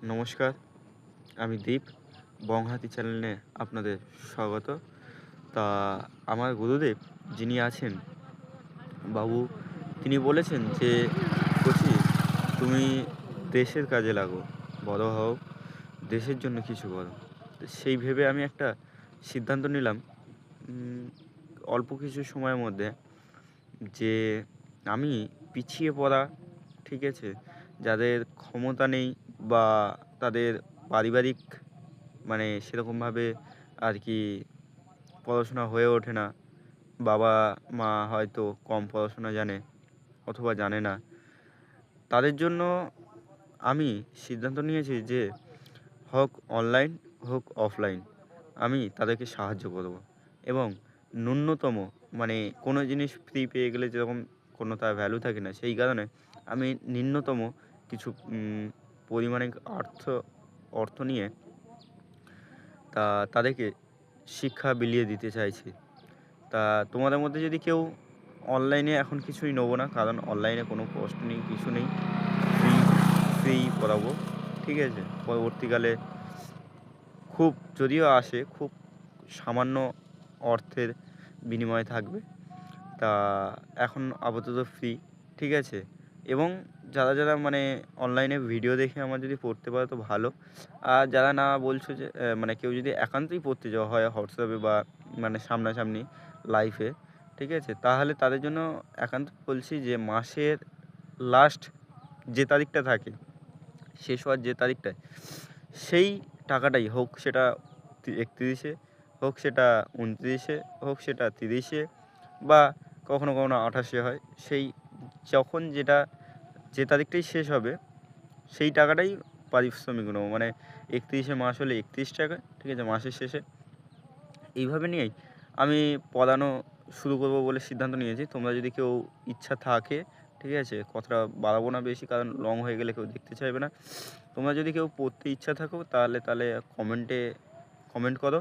নমস্কার, আমি দীপ। বংহাতি চ্যানেলে আপনাদের স্বাগত। তা আমার গুরুদেব যিনি আছেন বাবু, তিনি বলেছেন যে, "কচি, তুমি দেশের কাজে লাগো, বড় হও, দেশের জন্য কিছু করো।" তো সেই ভেবে আমি একটা সিদ্ধান্ত নিলাম উম অল্প কিছু সময়ের মধ্যে যে আমি পিছিয়ে পড়া, ঠিক আছে? যাদের ক্ষমতা নেই বা তাদের পারিবারিক মানে সেরকমভাবে আর কি পড়াশোনা হয়ে ওঠে না। বাবা-মা হয়তো কম পড়াশোনা জানে অথবা জানে না। তাদের জন্য আমি সিদ্ধান্ত নিয়েছি যে হোক অনলাইন, হোক অফলাইন, আমি তাদেরকে সাহায্য করব এবং ন্যূনতম মানে কোনো জিনিস ফ্রি পেয়ে গেলে যেরকম কোনো তার ভ্যালু থাকে না, সেই কারণে আমি নিম্নতম কিছু পরিমাণে অর্থ নিয়ে তাদেরকে শিক্ষা বিলিয়ে দিতে চাইছি। তা তোমাদের মধ্যে যদি কেউ অনলাইনে এখন কিছুই নেবো না, কারণ অনলাইনে কোনো কষ্ট নেই, কিছু নেই। ফ্রি, ফ্রি পড়াবো। ঠিক আছে? পরবর্তীকালে খুব যদিও আসে, খুব সামান্য অর্থের বিনিময়ে থাকবে। তা এখন আপাতত ফ্রি। ঠিক আছে? এবং যারা মানে অনলাইনে ভিডিও দেখে আমার যদি পড়তে পারে তো ভালো। আর যারা না বলছো যে মানে কেউ যদি একান্তই পড়তে যাওয়া হয় হোয়াটসঅ্যাপে বা মানে সামনাসামনি লাইভে, ঠিক আছে? তাহলে তাদের জন্য একান্ত বলছি যে মাসের লাস্ট যে তারিখটা থাকে, শেষ হওয়ার যে তারিখটায়, সেই টাকাটাই হোক সেটা 31-এ, হোক সেটা 29-এ, হোক সেটা 30-এ বা কখনো 28-এ হয়। সেই যখন যে তারিখটাই শেষ হবে, সেই টাকাটাই পারিশ্রমিক নেবো। মানে 31শে মাস হলে 31 টাকা, ঠিক আছে? মাসের শেষে। এইভাবে নিয়েই আমি পড়ানো শুরু করব বলে সিদ্ধান্ত নিয়েছি। তোমরা যদি কেউ ইচ্ছা থাকে, ঠিক আছে? কথাটা বাড়াবো না বেশি, কারণ লং হয়ে গেলে কেউ দেখতে চাইবে না। তোমরা যদি কেউ পড়তে ইচ্ছা থাকো তাহলে কমেন্ট করো।